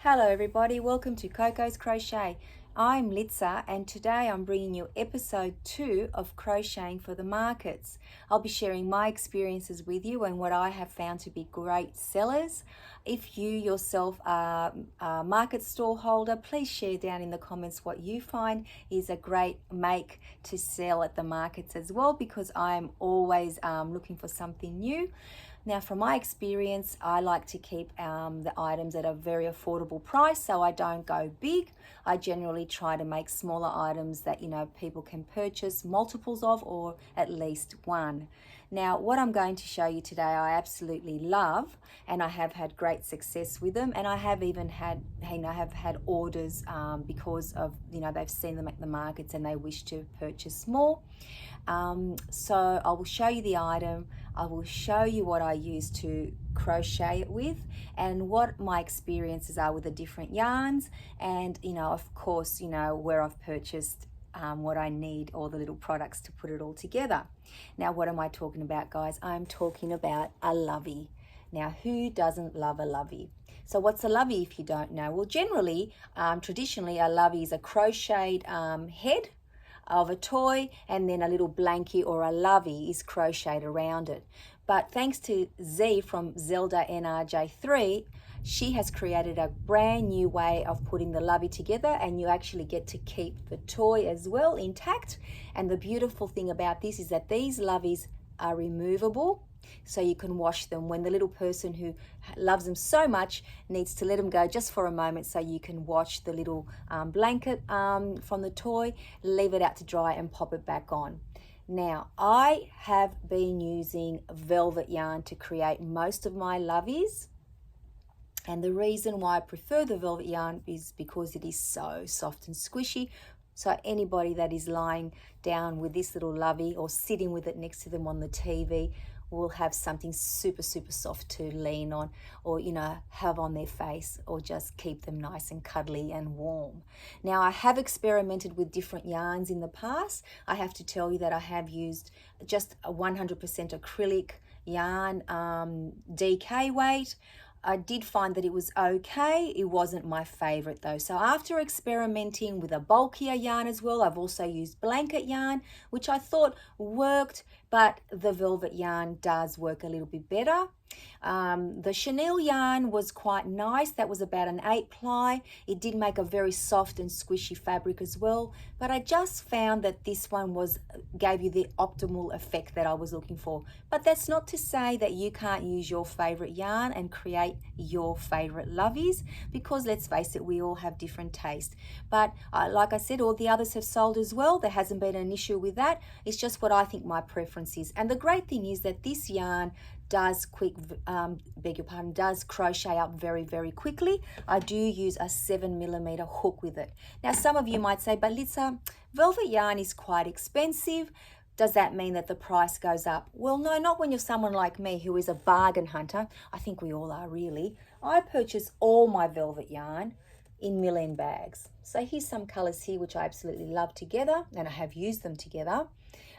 Hello everybody, welcome to Coco's Crochet. I'm Litza and today I'm bringing you episode 2 of Crocheting for the Markets. I'll be sharing my experiences with you and what I have found to be great sellers. If you yourself are a market stall holder, please share down in the comments what you find is a great make to sell at the markets as well, because I'm always looking for something new. Now, from my experience, I like to keep the items at a very affordable price, so I don't go big. I generally try to make smaller items that, people can purchase multiples of, or at least one. Now, what I'm going to show you today, I absolutely love, and I have had great success with them, and I have even had, have had orders because of, they've seen them at the markets and they wish to purchase more. So I will show you the item. I will show you what I use to crochet it with and what my experiences are with the different yarns, and of course where I've purchased what I need, all the little products to put it all together. Now, what am I talking about, guys? I'm talking about a lovey. Now, who doesn't love a lovey? So what's a lovey if you don't know? Well, generally, traditionally, a lovey is a crocheted head of a toy, and then a little blankie or a lovey is crocheted around it. But thanks to Z from Zelda NRJ3, she has created a brand new way of putting the lovey together, and you actually get to keep the toy as well intact. And the beautiful thing about this is that these loveys are removable, so you can wash them when the little person who loves them so much needs to let them go just for a moment, so you can wash the little blanket from the toy, leave it out to dry and pop it back on. Now, I have been using velvet yarn to create most of my loveys, and the reason why I prefer the velvet yarn is because it is so soft and squishy. So anybody that is lying down with this little lovey or sitting with it next to them on the TV will have something super soft to lean on, or have on their face, or just keep them nice and cuddly and warm. Now, I have experimented with different yarns in the past. I have to tell you that I have used just a 100% acrylic yarn, DK weight. I did find that it was okay. It wasn't my favorite though. So after experimenting with a bulkier yarn as well, I've also used blanket yarn, which I thought worked, but the velvet yarn does work a little bit better. The chenille yarn was quite nice. That was about an 8-ply. It did make a very soft and squishy fabric as well, but I just found that this one gave you the optimal effect that I was looking for. But that's not to say that you can't use your favorite yarn and create your favorite loveys, because let's face it, we all have different taste. But like I said, all the others have sold as well. There hasn't been an issue with that. It's just what I think my preference is. And the great thing is that this yarn does does crochet up very quickly. I do use a 7mm hook with it. Now, some of you might say, but Litza, velvet yarn is quite expensive. Does that mean that the price goes up? Well, no, not when you're someone like me who is a bargain hunter. I think we all are, really. I purchase all my velvet yarn in million bags. So here's some colors here which I absolutely love together, and I have used them together.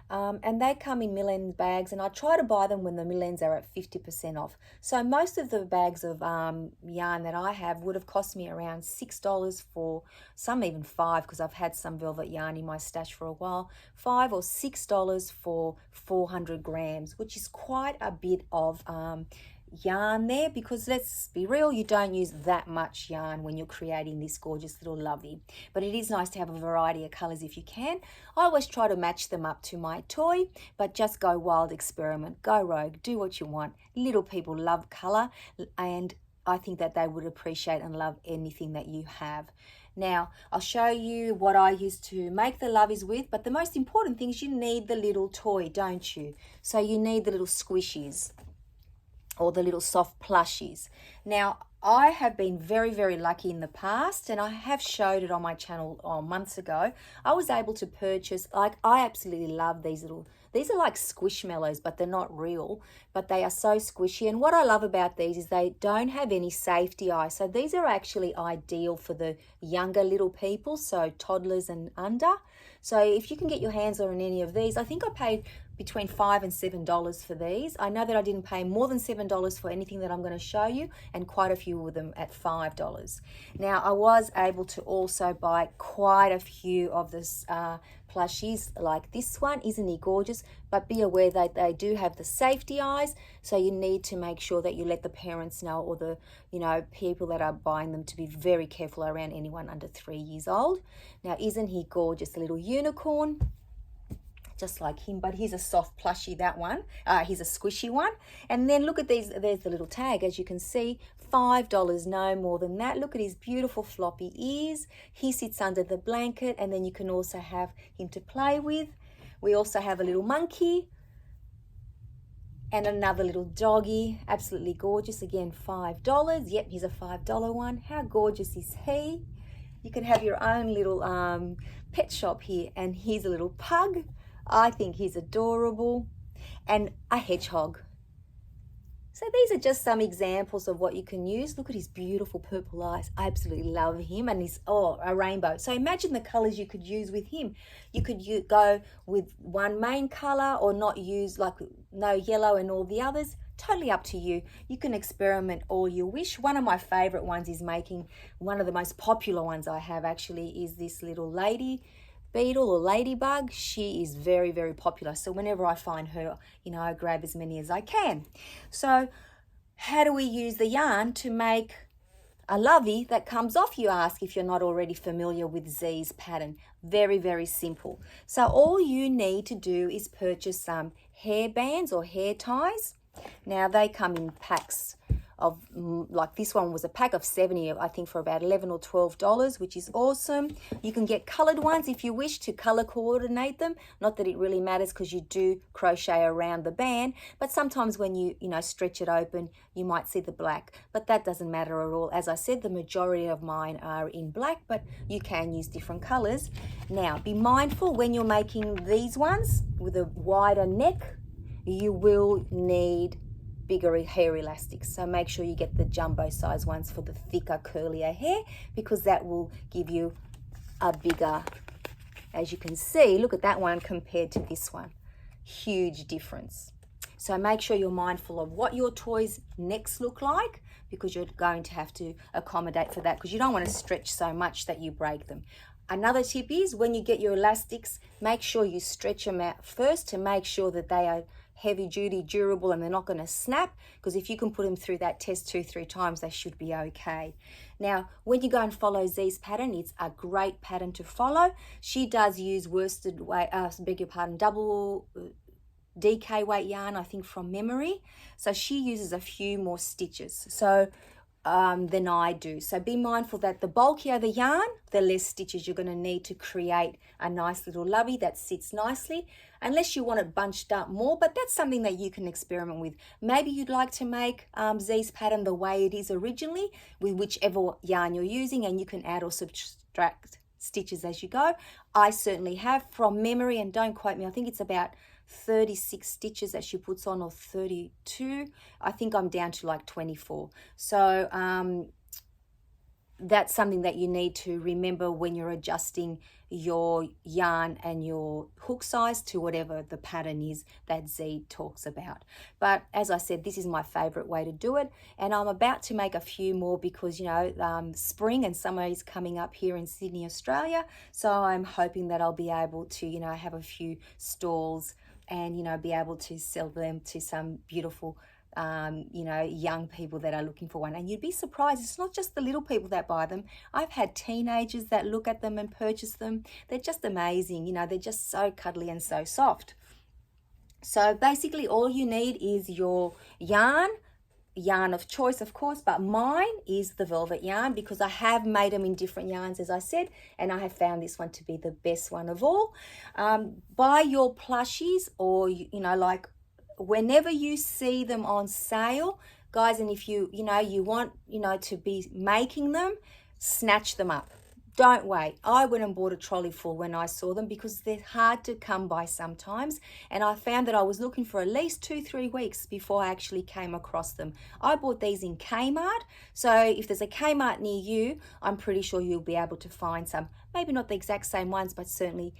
And they come in million bags, and I try to buy them when the millions are at 50% off. So most of the bags of yarn that I have would have cost me around $6 for, some even $5, because I've had some velvet yarn in my stash for a while, $5 or $6 for 400 grams, which is quite a bit of yarn there, because let's be real, you don't use that much yarn when you're creating this gorgeous little lovey. But it is nice to have a variety of colors if you can. I always try to match them up to my toy, but just go wild, experiment, go rogue, do what you want. Little people love color, and I think that they would appreciate and love anything that you have. Now, I'll show you what I use to make the loveys with, but the most important thing is you need the little toy, don't you? So you need the little squishies, or the little soft plushies. Now, I have been very lucky in the past, and I have showed it on my channel months ago. I was able to purchase, I absolutely love these are like squishmallows, but they're not real, but they are so squishy. And what I love about these is they don't have any safety eye. So these are actually ideal for the younger little people, so toddlers and under. So if you can get your hands on any of these, I think I paid between $5 and $7 for these. I know that I didn't pay more than $7 for anything that I'm going to show you, and quite a few of them at $5. Now, I was able to also buy quite a few of this plushies like this one. Isn't he gorgeous? But be aware that they do have the safety eyes, so you need to make sure that you let the parents know, or the people that are buying them, to be very careful around anyone under 3 years old. Now, isn't he gorgeous? A little unicorn, just like him, but he's a soft plushie, that one. He's a squishy one. And then look at these, there's the little tag, as you can see, $5, no more than that. Look at his beautiful floppy ears. He sits under the blanket, and then you can also have him to play with. We also have a little monkey and another little doggy, absolutely gorgeous. Again, $5. Yep, he's a $5 one. How gorgeous is he? You can have your own little pet shop here. And here's a little pug. I think he's adorable. And a hedgehog. So these are just some examples of what you can use. Look at his beautiful purple eyes. I absolutely love him. And he's, a rainbow. So imagine the colors you could use with him. You could go with one main color, or not use, like, no yellow and all the others. Totally up to you. You can experiment all you wish. One of my favorite ones is making, one of the most popular ones I have actually is this little lady beetle or ladybug. She is very, very popular. So whenever I find her, I grab as many as I can. So how do we use the yarn to make a lovey that comes off, you ask, if you're not already familiar with Z's pattern? Very, very simple. So all you need to do is purchase some hair bands or hair ties. Now they come in packs of, like this one was a pack of 70, I think, for about $11 or $12, which is awesome. You can get colored ones if you wish to color coordinate them. Not that it really matters, because you do crochet around the band, but sometimes when you stretch it open, you might see the black, but that doesn't matter at all. As I said, the majority of mine are in black, but you can use different colors. Now, be mindful when you're making these ones with a wider neck, you will need bigger hair elastics. So make sure you get the jumbo size ones for the thicker, curlier hair, because that will give you a bigger, as you can see, look at that one compared to this one. Huge difference. So make sure you're mindful of what your toys' necks look like, because you're going to have to accommodate for that, because you don't want to stretch so much that you break them. Another tip is, when you get your elastics, make sure you stretch them out first to make sure that they are heavy duty, durable, and they're not going to snap, because if you can put them through that test 2-3 times, they should be okay. Now, when you go and follow Z's pattern, it's a great pattern to follow. She does use worsted weight, double DK weight yarn, I think, from memory. So she uses a few more stitches than I do. So be mindful that the bulkier the yarn, the less stitches you're going to need to create a nice little lovey that sits nicely, unless you want it bunched up more, but that's something that you can experiment with. Maybe you'd like to make Z's pattern the way it is originally, with whichever yarn you're using, and you can add or subtract stitches as you go. I certainly have, from memory, and don't quote me, I think it's about 36 stitches that she puts on, or 32. I think I'm down to like 24. So that's something that you need to remember when you're adjusting your yarn and your hook size to whatever the pattern is that Z talks about. But as I said, this is my favorite way to do it, and I'm about to make a few more, because spring and summer is coming up here in Sydney, Australia. So I'm hoping that I'll be able to have a few stalls and be able to sell them to some beautiful young people that are looking for one. And you'd be surprised, it's not just the little people that buy them. I've had teenagers that look at them and purchase them. They're just amazing. They're just so cuddly and so soft. So basically all you need is your yarn of choice, of course, but mine is the velvet yarn, because I have made them in different yarns, as I said, and I have found this one to be the best one of all. Buy your plushies, or like whenever you see them on sale, guys, and if you want to be making them, snatch them up. Don't wait. I went and bought a trolley full when I saw them, because they're hard to come by sometimes, and I found that I was looking for at least 2-3 weeks before I actually came across them. I bought these in Kmart, so if there's a Kmart near you, I'm pretty sure you'll be able to find some. Maybe not the exact same ones, but certainly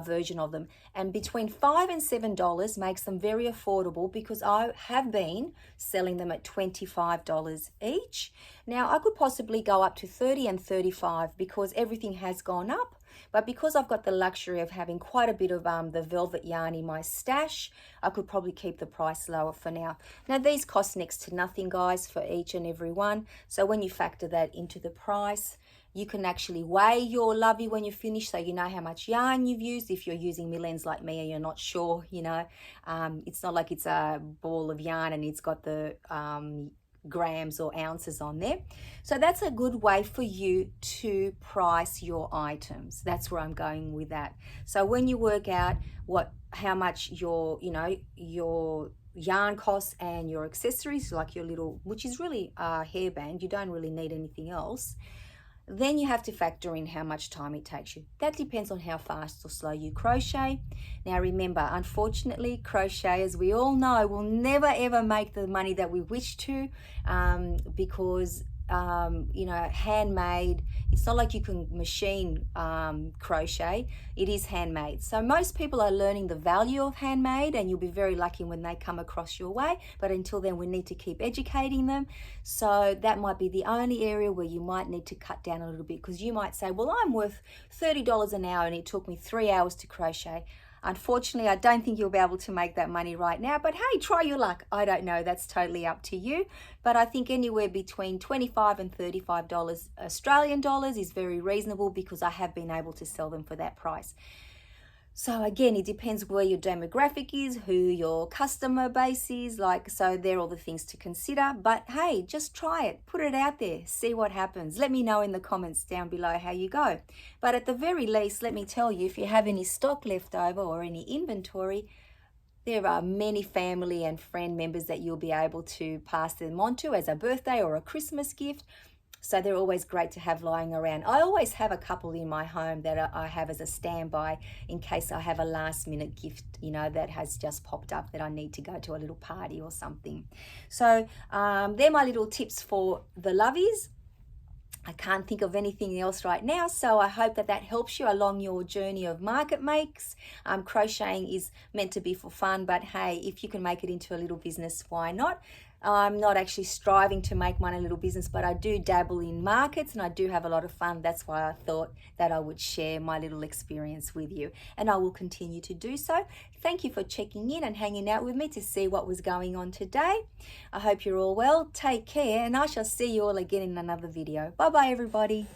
version of them, and between $5 and $7 makes them very affordable because I have been selling them at $25 each. Now I could possibly go up to $30 and $35 because everything has gone up, but because I've got the luxury of having quite a bit of the velvet yarn in my stash, I could probably keep the price lower for now. Now these cost next to nothing, guys, for each and every one, so when you factor that into the price, you can actually weigh your lovey when you finish, so you know how much yarn you've used. If you're using millends like me and you're not sure, you know, it's not like it's a ball of yarn and it's got the grams or ounces on there. So that's a good way for you to price your items. That's where I'm going with that. So when you work out how much your yarn costs and your accessories, like your little, which is really a hairband, you don't really need anything else, then you have to factor in how much time it takes you. That depends on how fast or slow you crochet. Now remember, unfortunately, crochet, as we all know, will never ever make the money that we wish to, because you know, handmade, it's not like you can machine crochet. It is handmade. So most people are learning the value of handmade, and you'll be very lucky when they come across your way. But until then, we need to keep educating them. So that might be the only area where you might need to cut down a little bit, because you might say, well, I'm worth $30 an hour and it took me 3 hours to crochet. Unfortunately, I don't think you'll be able to make that money right now, but hey, try your luck. I don't know, that's totally up to you. But I think anywhere between $25 and $35 Australian dollars is very reasonable, because I have been able to sell them for that price. So again, it depends where your demographic is, who your customer base is, like, so they're all the things to consider. But hey, just try it, put it out there, see what happens. Let me know in the comments down below how you go. But at the very least, let me tell you, if you have any stock left over or any inventory, there are many family and friend members that you'll be able to pass them on to as a birthday or a Christmas gift. So they're always great to have lying around. I always have a couple in my home that I have as a standby in case I have a last minute gift, you know, that has just popped up that I need to go to a little party or something. So they're my little tips for the lovies. I can't think of anything else right now, so I hope that that helps you along your journey of market makes. Crocheting is meant to be for fun, but hey, if you can make it into a little business, why not? I'm not actually striving to make mine a little business, but I do dabble in markets and I do have a lot of fun. That's why I thought that I would share my little experience with you, and I will continue to do so. Thank you for checking in and hanging out with me to see what was going on today. I hope you're all well. Take care, and I shall see you all again in another video. Bye bye, everybody.